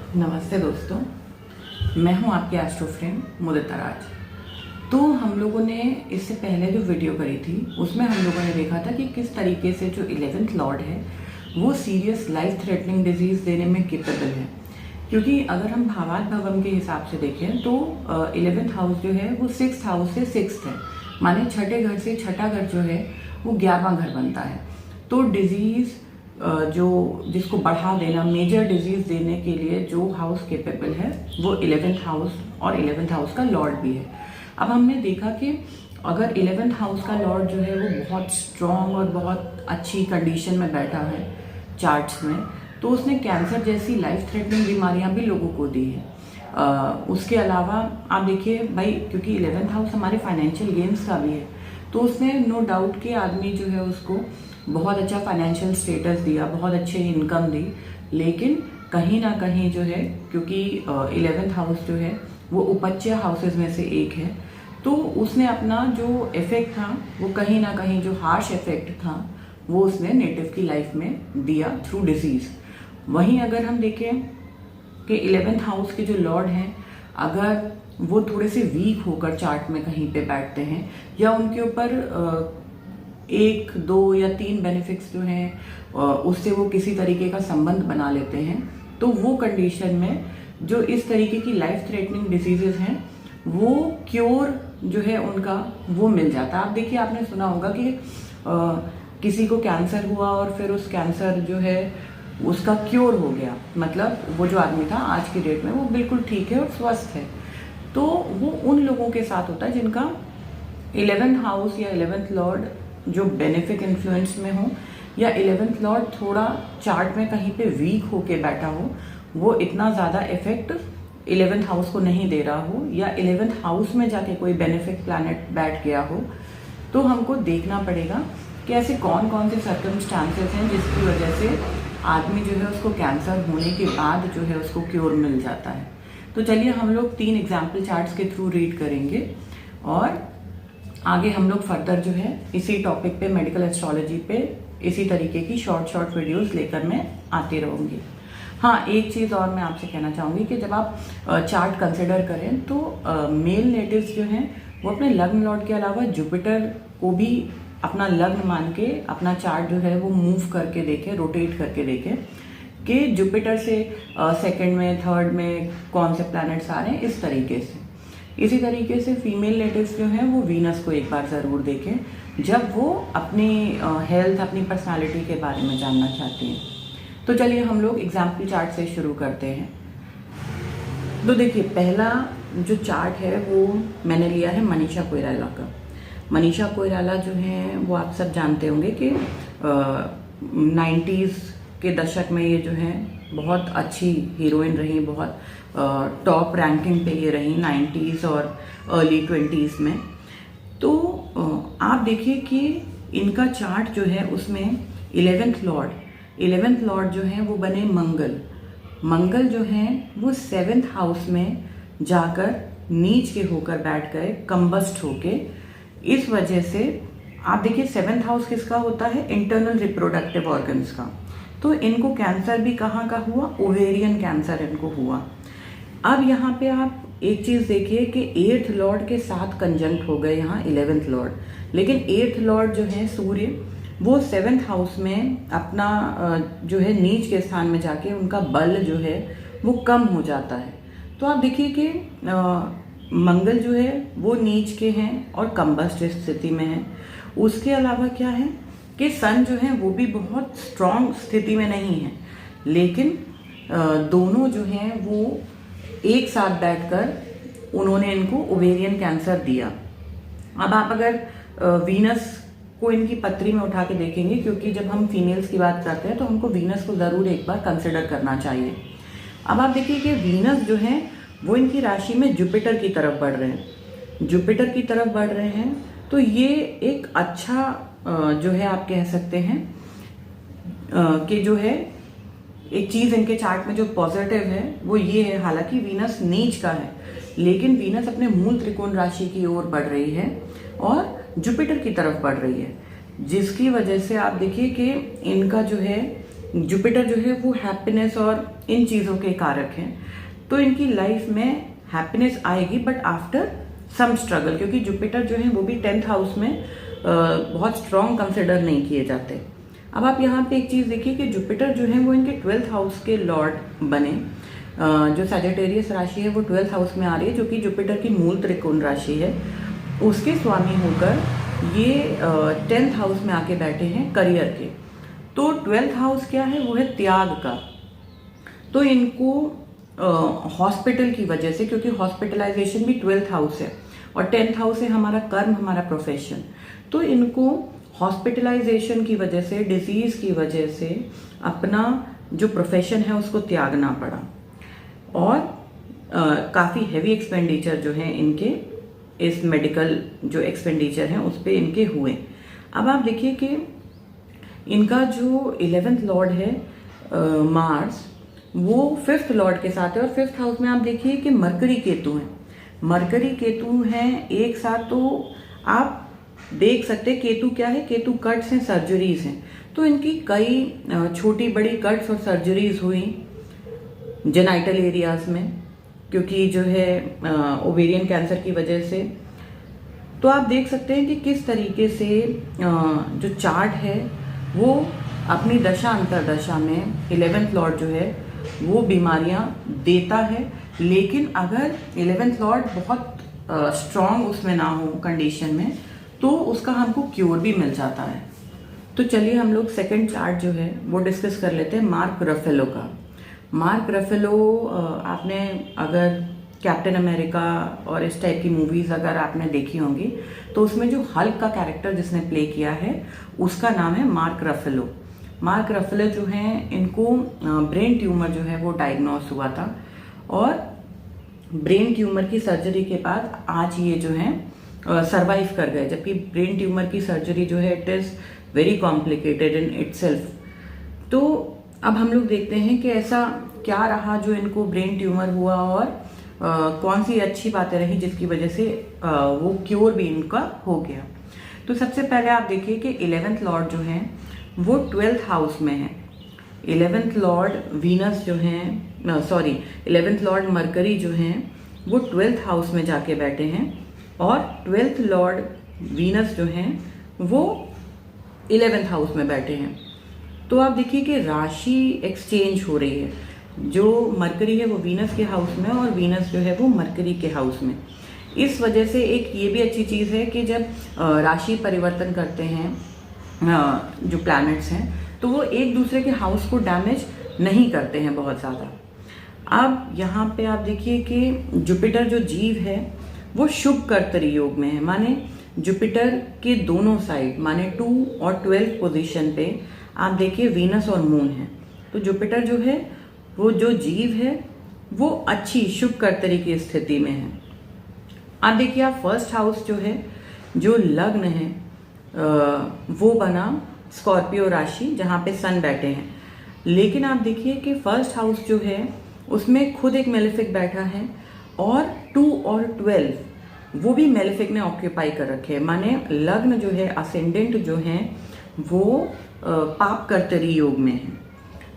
नमस्ते दोस्तों, मैं हूं आपकी एस्ट्रो फ्रेंड मुदिता राज। तो हम लोगों ने इससे पहले जो वीडियो करी थी उसमें हम लोगों ने देखा था कि किस तरीके से जो 11th लॉर्ड है वो सीरियस लाइफ थ्रेटनिंग डिजीज़ देने में केपेबल है। क्योंकि अगर हम भावार्थ भवम के हिसाब से देखें तो 11th हाउस जो है वो 6th हाउस से 6th है, माने छठे घर से छठा घर जो है वो 11वां घर बनता है। तो डिजीज़ जो जिसको बढ़ा देना, मेजर डिजीज देने के लिए जो हाउस केपेबल है वो 11th हाउस और 11th हाउस का लॉर्ड भी है। अब हमने देखा कि अगर 11th हाउस का लॉर्ड जो है वो बहुत स्ट्रॉन्ग और बहुत अच्छी कंडीशन में बैठा है चार्ट्स में, तो उसने कैंसर जैसी लाइफ थ्रेटनिंग बीमारियां भी लोगों को दी है। उसके अलावा आप देखिए भाई, क्योंकि 11th हाउस हमारे फाइनेंशियल गेन्स का भी है, तो उसने नो डाउट कि आदमी जो है उसको बहुत अच्छा फाइनेंशियल स्टेटस दिया, बहुत अच्छी इनकम दी। लेकिन कहीं ना कहीं जो है, क्योंकि 11th हाउस जो है वो उपच्य हाउसेज में से एक है, तो उसने अपना जो इफेक्ट था वो कहीं ना कहीं जो हार्श इफेक्ट था वो उसने नेटिव की लाइफ में दिया थ्रू डिजीज। वहीं अगर हम देखें कि 11th हाउस के जो लॉर्ड हैं, अगर वो थोड़े से वीक होकर चार्ट में कहीं पे बैठते हैं या उनके ऊपर 1, 2 या 3 बेनिफिट्स जो हैं उससे वो किसी तरीके का संबंध बना लेते हैं, तो वो कंडीशन में जो इस तरीके की लाइफ थ्रेटनिंग डिजीजेस हैं वो क्योर जो है उनका वो मिल जाता है। आप देखिए, आपने सुना होगा कि किसी को कैंसर हुआ और फिर उस कैंसर जो है उसका क्योर हो गया, मतलब वो जो आदमी था आज की डेट में वो बिल्कुल ठीक है और स्वस्थ है। तो वो उन लोगों के साथ होता है जिनका 11th हाउस या 11th लॉर्ड जो बेनिफिक इन्फ्लुएंस में हो, या 11th लॉर्ड थोड़ा चार्ट में कहीं पे वीक होके बैठा हो, वो इतना ज़्यादा इफेक्ट 11th हाउस को नहीं दे रहा हो, या 11th हाउस में जाके कोई बेनिफिक प्लैनेट बैठ गया हो। तो हमको देखना पड़ेगा कि ऐसे कौन कौन से सर्कमस्टांसेस हैं जिसकी वजह से आदमी जो है उसको कैंसर होने के बाद जो है उसको क्योर मिल जाता है। तो चलिए हम लोग 3 एग्जाम्पल चार्ट्स के थ्रू रीड करेंगे और आगे हम लोग फर्दर जो है इसी टॉपिक पे, मेडिकल एस्ट्रोलॉजी पे, इसी तरीके की शॉर्ट वीडियोस लेकर मैं आती रहूँगी। हाँ, एक चीज़ और मैं आपसे कहना चाहूँगी कि जब आप चार्ट कंसिडर करें तो मेल नेटिव्स जो हैं वो अपने लग्न लॉर्ड के अलावा जुपिटर को भी अपना लग्न मान के अपना चार्ट जो है वो मूव करके देखें, रोटेट करके देखें कि जुपिटर से सेकंड में, थर्ड में कौन से प्लैनेट्स आ रहे हैं, इस तरीके से। इसी तरीके से फीमेल नेटिव्स जो हैं वो वीनस को एक बार ज़रूर देखें जब वो अपनी हेल्थ, अपनी पर्सनालिटी के बारे में जानना चाहती हैं। तो चलिए हम लोग एग्जाम्पल चार्ट से शुरू करते हैं। तो देखिए, पहला जो चार्ट है वो मैंने लिया है मनीषा कोइराला का। मनीषा कोइराला जो है वो आप सब जानते होंगे कि 90s के दशक में ये जो है बहुत अच्छी हीरोइन रही, बहुत टॉप रैंकिंग पे ये रही 90s और अर्ली 20s में। तो आप देखिए कि इनका चार्ट जो है उसमें 11th लॉर्ड जो है वो बने मंगल जो है वो 7th हाउस में जाकर नीच के होकर बैठ गए, कंबस्ट होके। इस वजह से आप देखिए 7th हाउस किसका होता है, इंटरनल रिप्रोडक्टिव ऑर्गन्स का। तो इनको कैंसर भी कहाँ का हुआ, ओवेरियन कैंसर इनको हुआ। अब यहाँ पे आप एक चीज देखिए कि 8th लॉर्ड के साथ कंजंक्ट हो गए यहाँ 11th लॉर्ड, लेकिन 8th लॉर्ड जो है सूर्य वो 7th हाउस में अपना जो है नीच के स्थान में जाके उनका बल जो है वो कम हो जाता है। तो आप देखिए कि मंगल जो है वो नीच के हैं और कंबस्ट स्थिति में है। उसके अलावा क्या है कि सन जो है वो भी बहुत स्ट्रांग स्थिति में नहीं है, लेकिन दोनों जो हैं वो एक साथ बैठकर उन्होंने इनको ओवेरियन कैंसर दिया। अब आप अगर वीनस को इनकी पत्री में उठा के देखेंगे, क्योंकि जब हम फीमेल्स की बात करते हैं तो हमको वीनस को ज़रूर एक बार कंसिडर करना चाहिए। अब आप देखिए कि वीनस जो है वो इनकी राशि में जुपिटर की तरफ बढ़ रहे हैं। तो ये एक अच्छा जो है आप कह सकते हैं कि जो है एक चीज़ इनके चार्ट में जो पॉजिटिव है वो ये है, हालांकि वीनस नीच का है लेकिन वीनस अपने मूल त्रिकोण राशि की ओर बढ़ रही है और जुपिटर की तरफ बढ़ रही है, जिसकी वजह से आप देखिए कि इनका जो है जुपिटर जो है वो हैप्पीनेस और इन चीज़ों के कारक हैं, तो इनकी लाइफ में हैप्पीनेस आएगी बट आफ्टर सम स्ट्रगल, क्योंकि जुपिटर जो है वो भी 10th हाउस में बहुत स्ट्रॉन्ग कंसिडर नहीं किए जाते। अब आप यहाँ पे एक चीज़ देखिए कि जुपिटर जो है वो इनके 12th हाउस के लॉर्ड बने। जो सैजिटेरियस राशि है वो 12th हाउस में आ रही है, जो कि जुपिटर की मूल त्रिकोण राशि है, उसके स्वामी होकर ये 10th हाउस में आके बैठे हैं करियर के। तो 12th हाउस क्या है, वो है त्याग का। तो इनको हॉस्पिटल की वजह से, क्योंकि हॉस्पिटलाइजेशन भी 12th हाउस है और 10th हाउस है हमारा कर्म, हमारा प्रोफेशन, तो इनको हॉस्पिटलाइजेशन की वजह से, डिजीज की वजह से अपना जो प्रोफेशन है उसको त्यागना पड़ा और काफ़ी हैवी एक्सपेंडिचर जो है इनके इस मेडिकल जो एक्सपेंडिचर हैं उस पर इनके हुए। अब आप देखिए कि इनका जो 11th लॉर्ड है मार्स, वो 5th लॉर्ड के साथ है और 5th हाउस में आप देखिए कि मरकरी केतु हैं। मरकरी केतु हैं एक साथ, तो आप देख सकते हैं केतु क्या है, केतु कट्स हैं, सर्जरीज हैं। तो इनकी कई छोटी बड़ी कट्स और सर्जरीज हुई जेनाइटल एरियाज में, क्योंकि जो है ओवेरियन कैंसर की वजह से। तो आप देख सकते हैं कि किस तरीके से जो चार्ट है वो अपनी दशा अंतरदशा में 11th लॉर्ड जो है वो बीमारियां देता है, लेकिन अगर 11th लॉर्ड बहुत स्ट्रॉन्ग उसमें ना हो कंडीशन में तो उसका हमको क्योर भी मिल जाता है। तो चलिए हम लोग सेकंड चार्ट जो है वो डिस्कस कर लेते हैं मार्क रफेलो का। मार्क रफेलो, आपने अगर कैप्टन अमेरिका और इस टाइप की मूवीज़ अगर आपने देखी होंगी तो उसमें जो हल्क का कैरेक्टर जिसने प्ले किया है उसका नाम है मार्क रफेलो। मार्क रफेलो जो हैं इनको ब्रेन ट्यूमर जो है वो डायग्नोस हुआ था और ब्रेन ट्यूमर की सर्जरी के बाद आज ये जो है सरवाइव कर गए, जबकि ब्रेन ट्यूमर की सर्जरी जो है it is very complicated in itself. तो अब हम लोग देखते हैं कि ऐसा क्या रहा जो इनको ब्रेन ट्यूमर हुआ और कौन सी अच्छी बातें रही जिसकी वजह से वो क्योर भी इनका हो गया। तो सबसे पहले आप देखिए कि 11th लॉर्ड जो है वो 12th हाउस में है। 11th लॉर्ड वीनस जो हैं, सॉरी 11th लॉर्ड मरकरी जो हैं वो 12th हाउस में जाके बैठे हैं और 12th लॉर्ड वीनस जो हैं वो 11th हाउस में बैठे हैं। तो आप देखिए कि राशि एक्सचेंज हो रही है, जो मरकरी है वो वीनस के हाउस में और वीनस जो है वो मरकरी के हाउस में। इस वजह से एक ये भी अच्छी चीज़ है कि जब राशि परिवर्तन करते हैं जो प्लैनेट्स हैं तो वो एक दूसरे के हाउस को डैमेज नहीं करते हैं बहुत ज़्यादा। अब यहाँ पे आप देखिए कि जुपिटर जो जीव है वो शुभ कर्तरी योग में है, माने जुपिटर के दोनों साइड माने 2 और 12 पोजीशन पे आप देखिए वीनस और मून है। तो जुपिटर जो है वो जो जीव है वो अच्छी शुभ कर्तरी की स्थिति में है। आप देखिए आप फर्स्ट हाउस जो है जो लग्न है वो बना स्कॉर्पियो राशि जहाँ पे सन बैठे हैं, लेकिन आप देखिए कि फर्स्ट हाउस जो है उसमें खुद एक मेलेफिक बैठा है और 2 और 12 वो भी मेलेफिक ने ऑक्यूपाई कर रखे हैं, माने लग्न जो है असेंडेंट जो है वो पाप कर्तरी योग में है।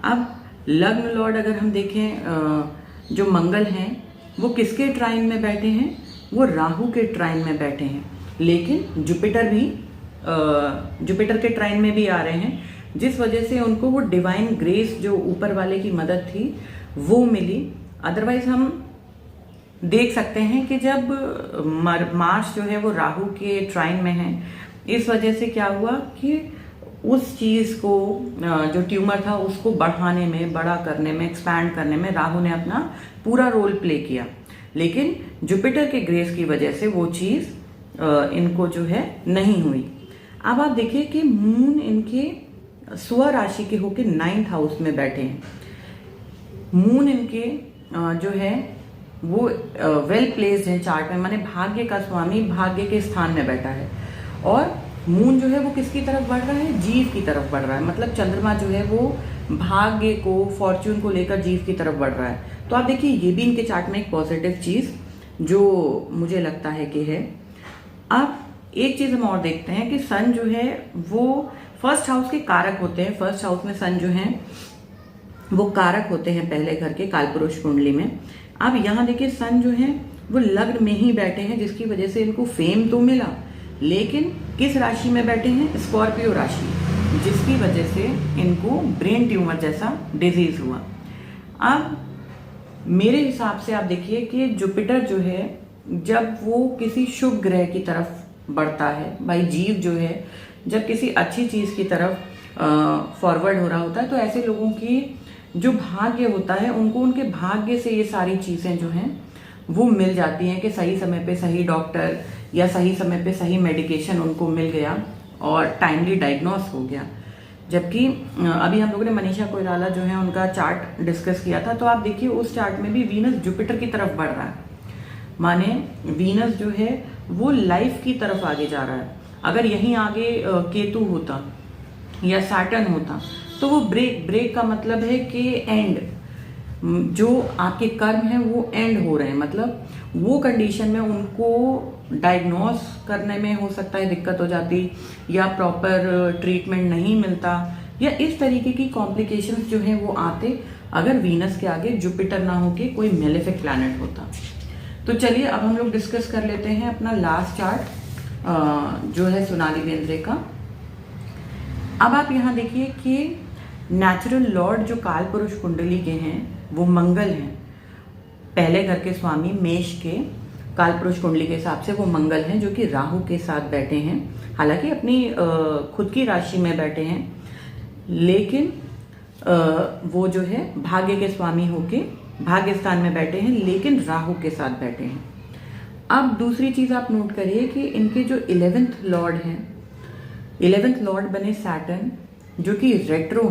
अब लग्न लॉर्ड अगर हम देखें जो मंगल हैं वो किसके ट्राइन में बैठे हैं, वो राहु के ट्राइन में बैठे हैं, लेकिन जुपिटर भी जुपिटर के ट्राइन में भी आ रहे हैं, जिस वजह से उनको वो डिवाइन ग्रेस जो ऊपर वाले की मदद थी वो मिली। अदरवाइज हम देख सकते हैं कि जब मार्स जो है वो राहु के ट्राइन में है, इस वजह से क्या हुआ कि उस चीज़ को जो ट्यूमर था उसको बढ़ाने में, बड़ा करने में, एक्सपैंड करने में राहु ने अपना पूरा रोल प्ले किया, लेकिन जुपिटर के ग्रेस की वजह से वो चीज़ इनको जो है नहीं हुई। अब आप देखिए कि मून इनके स्व राशि के होके 9th हाउस में बैठे हैं। मून इनके जो है वो वेल प्लेस्ड है चार्ट में, माने भाग्य का स्वामी भाग्य के स्थान में बैठा है और मून जो है वो किसकी तरफ बढ़ रहा है, जीव की तरफ बढ़ रहा है। मतलब चंद्रमा जो है वो भाग्य को, फॉर्च्यून को लेकर जीव की तरफ बढ़ रहा है। तो आप देखिए ये भी इनके चार्ट में एक पॉजिटिव चीज़ जो मुझे लगता है कि है। अब एक चीज़ हम और देखते हैं कि सन जो है वो फर्स्ट हाउस के कारक होते हैं, फर्स्ट हाउस में सन जो है वो कारक होते हैं पहले घर के कालपुरुष कुंडली में। अब यहाँ देखिए सन जो है वो लग्न में ही बैठे हैं, जिसकी वजह से इनको फेम तो मिला, लेकिन किस राशि में बैठे हैं? स्कॉर्पियो राशि, जिसकी वजह से इनको ब्रेन ट्यूमर जैसा डिजीज हुआ। अब मेरे हिसाब से आप देखिए कि जुपिटर जो है जब वो किसी शुभ ग्रह की तरफ बढ़ता है, भाई जीव जो है जब किसी अच्छी चीज की तरफ फॉरवर्ड हो रहा होता है, तो ऐसे लोगों की जो भाग्य होता है उनको उनके भाग्य से ये सारी चीजें जो हैं वो मिल जाती हैं कि सही समय पे सही डॉक्टर या सही समय पे सही मेडिकेशन उनको मिल गया और टाइमली डायग्नोस हो गया। जबकि अभी हम लोगों ने मनीषा कोइराला जो है उनका चार्ट डिस्कस किया था, तो आप देखिए उस चार्ट में भी वीनस जुपिटर की तरफ बढ़ रहा है, माने वीनस जो है वो लाइफ की तरफ आगे जा रहा है। अगर यहीं आगे केतु होता या सैटर्न होता तो वो ब्रेक का मतलब है कि एंड, जो आपके कर्म है वो एंड हो रहे हैं, मतलब वो कंडीशन में उनको डायग्नोस करने में हो सकता है दिक्कत हो जाती, या प्रॉपर ट्रीटमेंट नहीं मिलता, या इस तरीके की कॉम्प्लिकेशंस जो हैं वो आते अगर वीनस के आगे जुपिटर ना होके कोई मेलेफिक प्लैनेट होता। तो चलिए अब हम लोग डिस्कस कर लेते हैं अपना लास्ट चार्ट जो है सोनाली बेंद्रे का। अब आप यहाँ देखिए कि नेचुरल लॉर्ड जो काल पुरुष कुंडली के हैं वो मंगल हैं, पहले घर के स्वामी मेष के काल पुरुष कुंडली के हिसाब से वो मंगल हैं, जो कि राहु के साथ बैठे हैं। हालांकि अपनी खुद की राशि में बैठे हैं, लेकिन वो जो है भाग्य के स्वामी होके भाग्य स्थान में बैठे हैं, लेकिन राहु के साथ बैठे हैं। अब दूसरी चीज आप नोट करिए कि इनके जो 11th लॉर्ड हैं, 11th लॉर्ड बने सैटर्न, जो कि रेट्रो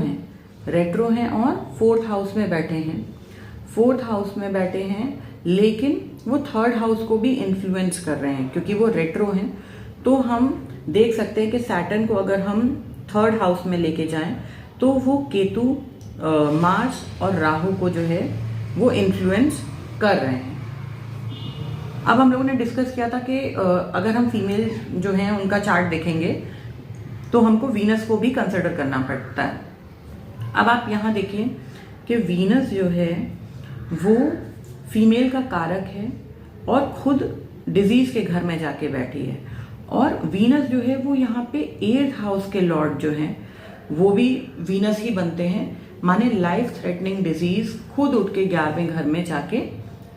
हैं और 4th हाउस में बैठे हैं, 4th हाउस में बैठे हैं, लेकिन वो 3rd हाउस को भी इन्फ्लुएंस कर रहे हैं, क्योंकि वो रेट्रो हैं। तो हम देख सकते हैं कि सैटर्न को अगर हम 3rd हाउस में लेके जाएं तो वो केतु, मार्स और राहु को जो है वो इन्फ्लुएंस कर रहे हैं। अब हम लोगों ने डिस्कस किया था कि अगर हम फीमेल जो हैं उनका चार्ट देखेंगे तो हमको वीनस को भी कंसिडर करना पड़ता है। अब आप यहाँ देखिए कि वीनस जो है वो फीमेल का कारक है और खुद डिजीज के घर में जाके बैठी है, और वीनस जो है वो यहाँ पे 8th हाउस के लॉर्ड जो हैं वो भी वीनस ही बनते हैं, माने लाइफ थ्रेटनिंग डिजीज खुद उठ के 11वें घर में जाके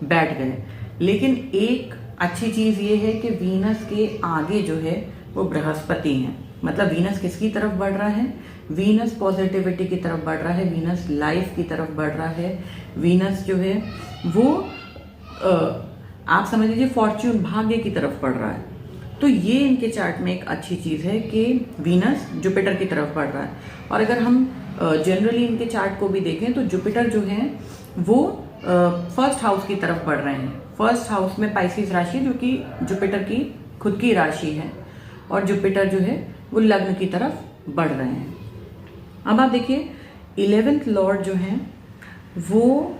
बैठ गए। लेकिन एक अच्छी चीज ये है कि वीनस के आगे जो है वो बृहस्पति हैं, मतलब वीनस किसकी तरफ बढ़ रहा है? वीनस पॉजिटिविटी की तरफ बढ़ रहा है, वीनस लाइफ की तरफ बढ़ रहा है, वीनस जो है वो आप समझ लीजिए फॉर्च्यून, भाग्य की तरफ बढ़ रहा है। तो ये इनके चार्ट में एक अच्छी चीज है कि वीनस जुपिटर की तरफ बढ़ रहा है। और अगर हम जनरली इनके चार्ट को भी देखें तो जुपिटर जो है वो 1st हाउस की तरफ बढ़ रहे हैं। 1st हाउस में पाइसिस राशि जो कि जुपिटर की खुद की राशि है, और जुपिटर जो है वो लग्न की तरफ बढ़ रहे हैं। अब आप देखिए 11th लॉर्ड जो हैं वो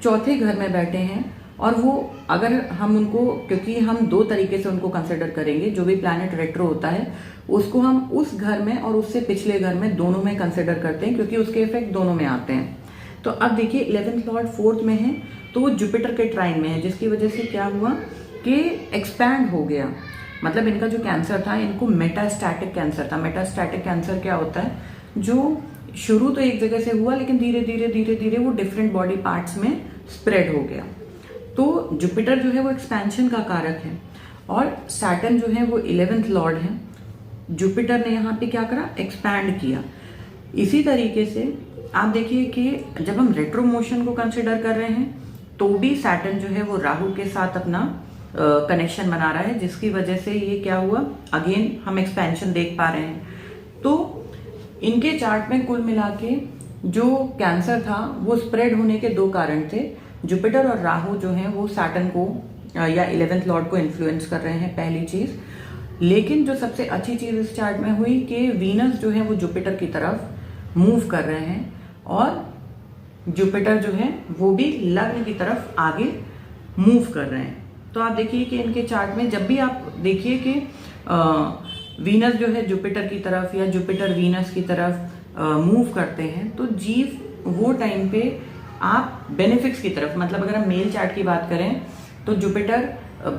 4थे घर में बैठे हैं, और वो अगर हम उनको, क्योंकि हम 2 तरीके से उनको कंसिडर करेंगे, जो भी प्लैनेट रेट्रो होता है उसको हम उस घर में और उससे पिछले घर में दोनों में कंसिडर करते हैं, क्योंकि उसके इफेक्ट दोनों में आते हैं। तो अब देखिए 11th लॉर्ड 4th में है तो वो जुपिटर के ट्राइन में है, जिसकी वजह से क्या हुआ कि एक्सपैंड हो गया। मतलब इनका जो कैंसर था, इनको मेटास्टैटिक कैंसर था। मेटास्टैटिक कैंसर क्या होता है? जो शुरू तो एक जगह से हुआ, लेकिन धीरे धीरे वो डिफरेंट बॉडी पार्ट्स में स्प्रेड हो गया। तो जुपिटर जो है वो एक्सपेंशन का कारक है, और सैटर्न जो है वो 11th लॉर्ड है। जुपिटर ने यहाँ पे क्या करा? एक्सपैंड किया। इसी तरीके से आप देखिए कि जब हम रेट्रो मोशन को कंसिडर कर रहे हैं तो भी सैटर्न जो है वो राहु के साथ अपना कनेक्शन बना रहा है, जिसकी वजह से ये क्या हुआ, अगेन हम एक्सपेंशन देख पा रहे हैं। तो इनके चार्ट में कुल मिला के जो कैंसर था वो स्प्रेड होने के 2 कारण थे। जुपिटर और राहु जो हैं वो सैटर्न को या 11th लॉर्ड को इन्फ्लुएंस कर रहे हैं, पहली चीज। लेकिन जो सबसे अच्छी चीज इस चार्ट में हुई कि वीनस जो है वो जुपिटर की तरफ मूव कर रहे हैं, और जुपिटर जो है वो भी लग्न की तरफ आगे मूव कर रहे हैं। तो आप देखिए कि इनके चार्ट में जब भी आप देखिए कि वीनस जो है जुपिटर की तरफ या जुपिटर वीनस की तरफ मूव करते हैं, तो जीव वो टाइम पे आप बेनिफिक्स की तरफ, मतलब अगर हम मेल चार्ट की बात करें तो जुपिटर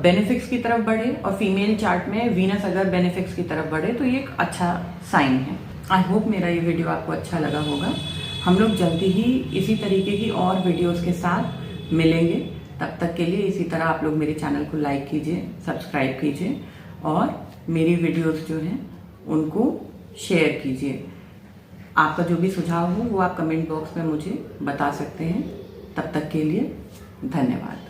बेनिफिक्स की तरफ बढ़े और फीमेल चार्ट में वीनस अगर बेनिफिक्स की तरफ बढ़े तो ये एक अच्छा साइन है। आई होप मेरा ये वीडियो आपको अच्छा लगा होगा। हम लोग जल्दी ही इसी तरीके की और वीडियोस के साथ मिलेंगे। तब तक के लिए इसी तरह आप लोग मेरे चैनल को लाइक कीजिए, सब्सक्राइब कीजिए और मेरी वीडियोस जो हैं उनको शेयर कीजिए। आपका जो भी सुझाव हो वो आप कमेंट बॉक्स में मुझे बता सकते हैं। तब तक के लिए धन्यवाद।